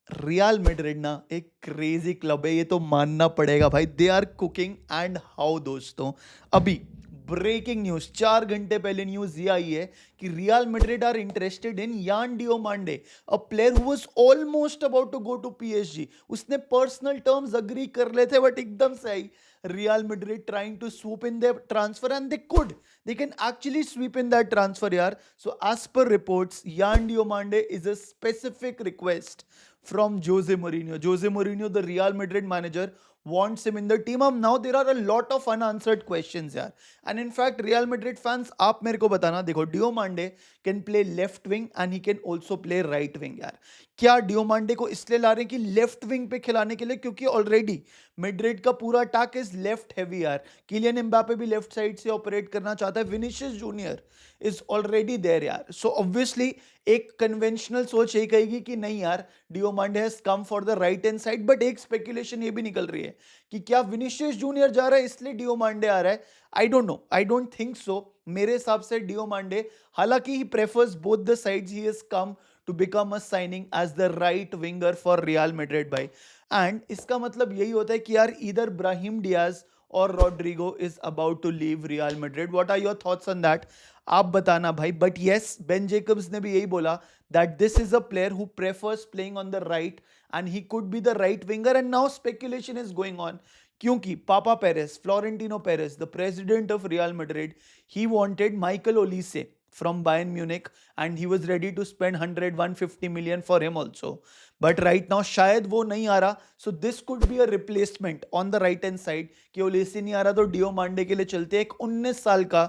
Real Madrid ना एक crazy club है, ये तो मानना पड़ेगा भाई। They are cooking and how दोस्तों। अभी ब्रेकिंग न्यूज 4 घंटे पहले न्यूज ये आई है कि Real Madrid are interested in Yan Diomande, a player who was almost about to go to PSG. उसने पर्सनल टर्म्स अग्री कर लेते बट एकदम से आई Real Madrid trying to swoop in their transfer and they can actually sweep in that transfer yaar. So as per reports, Yan Diomande is a specific request from Jose Mourinho. Jose Mourinho, the Real Madrid manager, wants him in the team. अब now there are a lot of unanswered questions यार. And in fact, Real Madrid fans, आप मेरे को बताना, देखो डियोमांडे can play left wing and he can also play right wing यार. क्या डियोमांडे को इसलिए ला रहे हैं कि लेफ्ट विंग पे खिलाने के लिए, क्योंकि ऑलरेडी मैड्रिड का पूरा अटैक इज लेफ्ट हैवी यार. किलियन एम्बापे भी लेफ्ट साइड से ऑपरेट करना चाहता है. Vinicius junior is already there यार. सो ऑब्वियसली एक कन्वेंशनल सोच यही कहेगी कि नहीं यार, Diomande has come for the right hand side. But एक स्पेकुलेशन ये भी निकल रही है कि क्या विनीशियस जूनियर जा रहा है इसलिए डियोमांडे आ रहा है. I don't know, I don't think so. मेरे हिसाब से डियोमांडे, हालांकि ही prefers both the sides, he has come to become a signing as the right winger for Real Madrid भाई. एंड इसका मतलब यही होता है कि यार इधर ब्राहिम डियाज और Rodrygo is about to leave Real Madrid. What are your thoughts on that, आप बताना भाई. बट यस, बेन जेकब्स ने भी यही बोला that this is a player who prefers playing on the right and he could be the right winger. And now speculation is going on क्योंकि पापा Perez, Florentino Perez, the president of Real Madrid, he wanted Michael Olise from Bayern Munich and he was ready to spend 100-150 million for him also. But right now शायद वो नहीं आ रहा. So this could be a replacement on the right hand side कि Oleaceae नहीं आ रहा तो डियोमांडे के लिए चलते. एक 19 साल का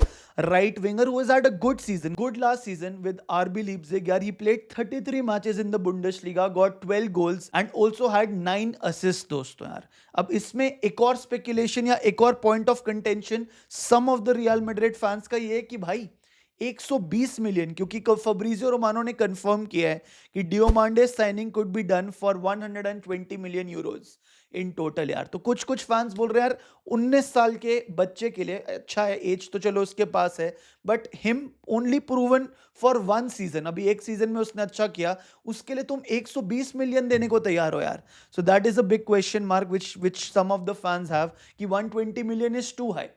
right winger who has had a good season, good last season with RB Leipzig यार. He played 33 matches in the Bundesliga, got 12 goals and also had 9 assists दोस्तों यार. अब इसमें एक और स्पेकुलेशन या एक और point of contention some of the Real Madrid fans का ये है कि भाई 120 मिलियन, क्योंकि फब्रिजियो रोमानो ने कंफर्म किया है कि Diomande signing could be done for 120 million euros in total यार. तो कुछ कुछ फैंस बोल रहे हैं यार 19 साल के बच्चे के लिए अच्छा है, एज तो चलो उसके पास है, but him only proven for one season. अभी एक सीजन में उसने अच्छा किया, उसके लिए तुम 120 मिलियन देने को तैयार हो यार. So that is a big question mark which some of the fans have कि 120 million is too high.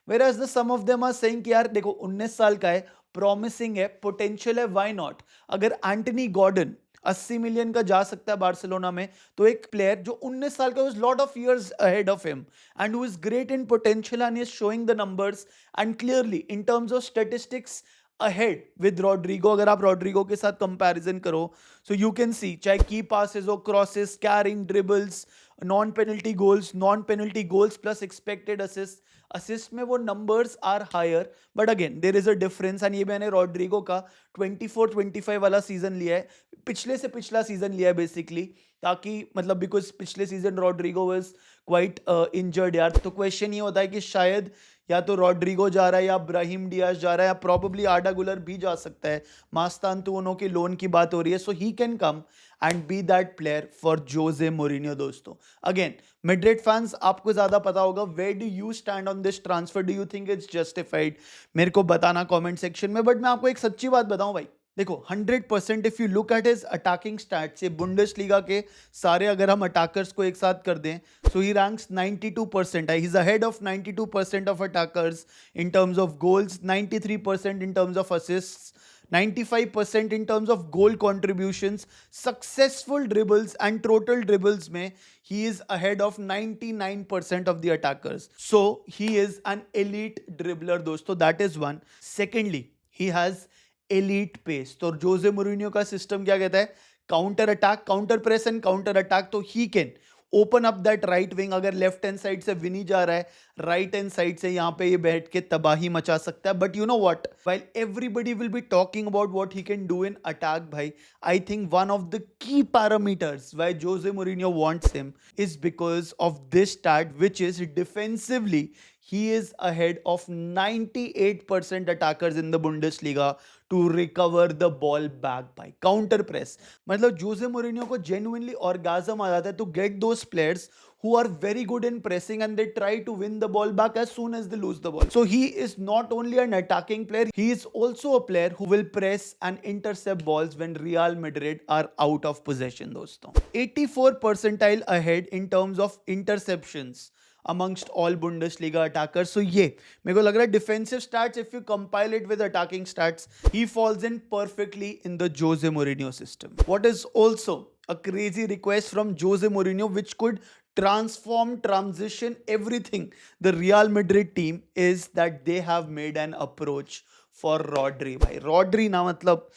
Whereas the some of them are saying कि यार देखो 19 साल का है, प्रॉमिसिंग है, पोटेंशियल है, व्हाई नॉट. अगर एंटनी गॉर्डन 80 मिलियन का जा सकता है बार्सिलोना में, तो एक प्लेयर जो 19 साल का was lot of years ahead of him and who is great in potential and is showing the numbers and clearly in terms of statistics ahead with Rodrigo. अगर आप Rodrigo के साथ कंपैरिजन करो, so you can see चाहे की passes हो, crosses, carrying dribbles, non penalty goals plus expected assist, assist में वो numbers are higher. But again there is a difference. And ये मैंने रॉड्रिगो का 24-25 वाला सीजन लिया है, पिछले से पिछला सीजन लिया है बेसिकली, ताकि मतलब बिकॉज पिछले season Rodrygo was quite injured यार. तो क्वेश्चन ये होता है कि शायद या तो रॉड्रिगो जा रहा है या ब्राहिम डियाज जा रहा है या प्रॉबेबली आर्डा गुलर भी जा सकता है. मास्तांतुओनो के लोन की बात हो रही है, so he can come and be that player for Jose Mourinho दोस्तों. अगेन मैड्रिड फैंस, आपको ज्यादा पता होगा, where do you stand on this transfer, do you think it's justified? मेरे को बताना कमेंट सेक्शन में. बट मैं आपको एक सच्ची बात बताऊं भाई, देखो 100% if you look at his attacking stats, ये बुंडेसलीगा के सारे अगर हम अटैकर्स को एक साथ कर दें, सो ही रैंक्स 92% है. He is ahead of 92% of attackers in terms of goals, 93% in terms of assists, 95% in terms of goal contributions, successful dribbles and total dribbles में he is ahead of 99% of the attackers. So he is an elite dribbler दोस्तों, that is one. Secondly, he has elite pace. तो Jose Mourinho का system क्या कहता है? Counter attack, counter press and counter attack. तो he can open up that right wing. अगर left hand side से Vini जा रहा है, राइट हैंड साइड से यहाँ पे ये बैठ के तबाही मचा सकता है. But you know what, while everybody will be talking about what he can do in attack भाई, I think one of the key parameters why Jose Mourinho wants him is because of this stat, which is defensively he is ahead of 98% attackers in the Bundesliga to recover the ball back by counter press. मतलब जोसे Mourinho को genuinely orgasm आ जाता है to get those players who are very good in pressing and they try to win the ball back as soon as they lose the ball. So he is not only an attacking player, he is also a player who will press and intercept balls when Real Madrid are out of possession दोस्तों. 84 percentile ahead in terms of interceptions amongst all Bundesliga attackers. So ये मेरे को लग रहा है defensive stats, if you compile it with attacking stats, he falls in perfectly in the Jose Mourinho system. What is also a crazy request from Jose Mourinho which could transition everything the Real Madrid team is that they have made an approach for Rodri. भाई Rodri ना मतलब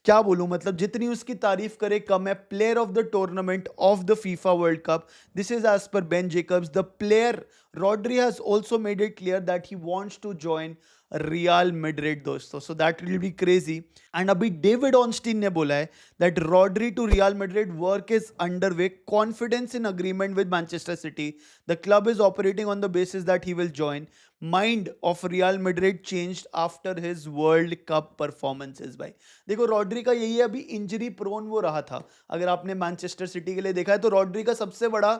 क्या बोलूं, मतलब जितनी उसकी तारीफ करे कम है. Player of the tournament of the FIFA World Cup. This is as per Ben Jacobs. The player Rodri has also made it clear that he wants to join Real Madrid दोस्तों. So that will be crazy. And अभी David Ornstein ने बोला है that Rodri to Real Madrid work is under way. Confidence in agreement with Manchester City. The club is operating on the basis that he will join. Mind of Real Madrid changed after his world cup performances. भाई देखो Rodri का यही है, अभी injury prone वो रहा था. अगर आपने मैनचेस्टर सिटी के लिए देखा है तो रॉड्री का सबसे बड़ा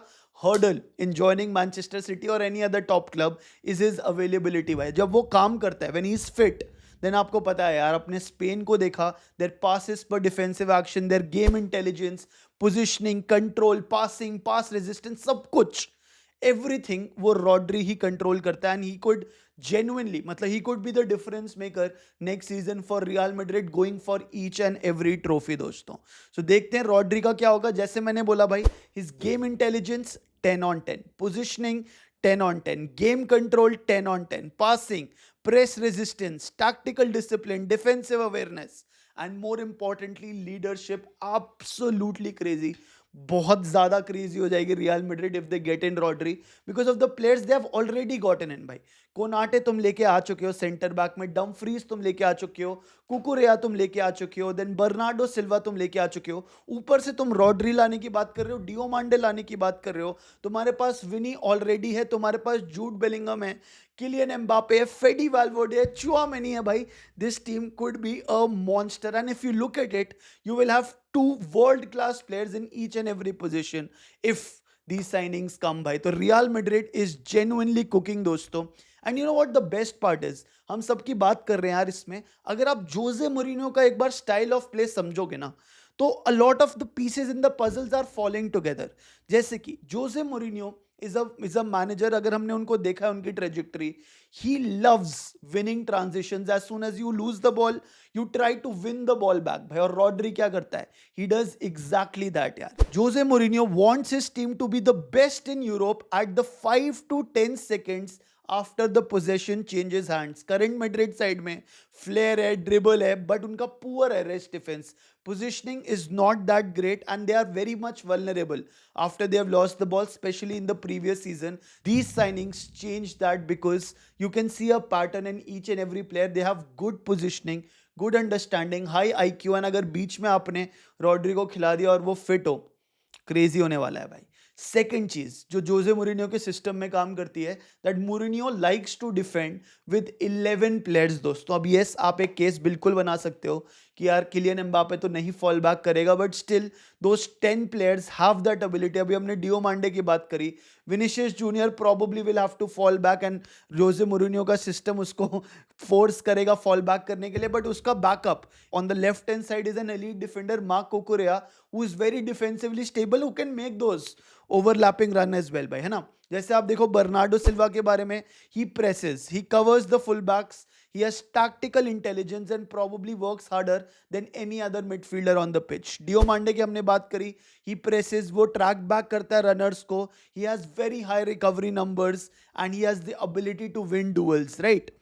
hurdle in joining Manchester City और any other top club is his availability. भाई जब वो काम करता है, when he is fit, then आपको पता है यार, अपने स्पेन को देखा, their passes per defensive action, their game intelligence, positioning, control, passing, pass resistance, सब कुछ एवरीथिंग वो रॉड्री ही कंट्रोल करता है. एंड ही कुड genuinely, मतलब he could be the difference maker next season for Real Madrid going for each and every trophy दोस्तों. So देखते हैं रॉड्री का क्या होगा. जैसे मैंने बोला भाई, his game intelligence 10 on 10, positioning 10 on 10, game control 10 on 10, passing, press resistance, tactical discipline, defensive awareness, and more importantly leadership. Absolutely crazy. बहुत ज्यादा क्रेजी हो जाएगी real Madrid if they get in Rodri because of the players they have already gotten in. भाई Konate तुम लेके आ चुके हो centre back में, डमफ्रीज तुम लेके आ चुके हो, कुकुरेया तुम लेके आ चुके हो, देन बर्नार्डो सिल्वा तुम लेके आ चुके हो. ऊपर से तुम रॉड्री लाने की बात कर रहे हो, डियोमांडे लाने की बात कर रहे हो. तुम्हारे पास विनी ऑलरेडी है, तुम्हारे पास जूड बेलिंगम है, किलियन एम्बापे है, फेडी वाल्वर्डे है, चुआमेनी है. भाई this team could be a monster. And if you look at it, you will have two world class players in each and every position if these signings come. भाई तो Real Madrid is genuinely cooking दोस्तों. And you know what the best part is, हम सबकी बात कर रहे हैं यार इसमें, अगर आप जोसे मोरिन्यो का एक बार स्टाइल ऑफ प्ले समझोगे ना तो a lot of the pieces in the puzzles are falling together. जैसे कि जोसे मोरिन्यो is a manager, अगर हमने उनको देखा है उनकी trajectory, he loves winning transitions. As soon as you lose the ball, you try to win the ball back. भाई और रॉड्री क्या करता है? He does exactly that यार. जोसे मोरिन्यो wants his team to be the best in Europe at the 5 to 10 seconds after the possession changes hands. Current Madrid side में flare है, dribble है, but उनका पुअर है rest defence. Positioning is not that great and they are very much vulnerable after they have lost the ball, especially in the previous season. These signings change that because you can see a pattern in each and every player. They have good positioning, good understanding, high IQ. and अगर बीच में आपने Rodri को खिला दिया और वो fit हो, crazy होने वाला है भाई. सेकेंड चीज जो जोसे मोरिन्यो के सिस्टम में काम करती है, that Mourinho likes to defend with 11 players दोस्तों. अब यस, आप एक केस बिल्कुल बना सकते हो कि यार किलियन एम्बापे तो नहीं फॉल बैक करेगा, but still those 10 players have that ability. अभी हमने डियोमांडे की बात करी, Vinicius junior probably will have to fall back and Jose Mourinho का सिस्टम उसको फोर्स करेगा फॉल बैक करने के लिए. बट उसका backup on the left hand side is an elite defender Marc Cucurella, who is very defensively stable, who can make those overlapping run as well. भाई है ना, जैसे आप देखो बर्नार्डो सिल्वा के बारे में, he presses, he covers the full backs, he has tactical intelligence and probably works harder than any other midfielder on the pitch. डियोमांडे की हमने बात करी, he presses, वो ट्रैक बैक करता है रनर्स को, he has very high recovery numbers and he has the ability to win duels, right?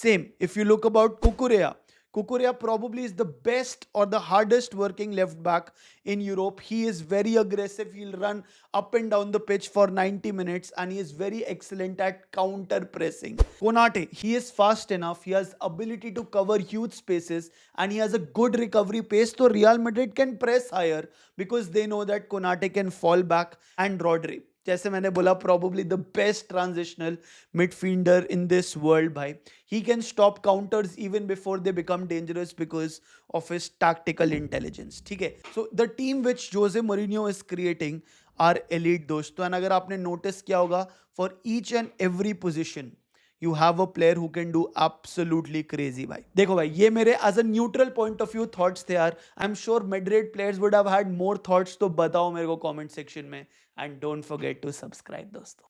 Same if you look about Kukurea. Kukurea probably is the best or the hardest working left back in Europe. He is very aggressive. He'll run up and down the pitch for 90 minutes and he is very excellent at counter pressing. Konate, he is fast enough. He has ability to cover huge spaces and he has a good recovery pace. So Real Madrid can press higher because they know that Konate can fall back. And Rodri. जैसे मैंने बोला probably the best transitional midfielder in this world भाई. He can stop counters even before they become dangerous because of his tactical intelligence. ठीक है. So the team which Jose Mourinho is creating are elite दोस्तों. And अगर आपने notice किया होगा for each and every position you have a player who can do absolutely crazy भाई. देखो भाई, ये मेरे as a neutral point of view thoughts थे यार. I'm sure Madrid players would have had more thoughts, तो बताओ मेरे को comment section में. And don't forget to subscribe दोस्तों.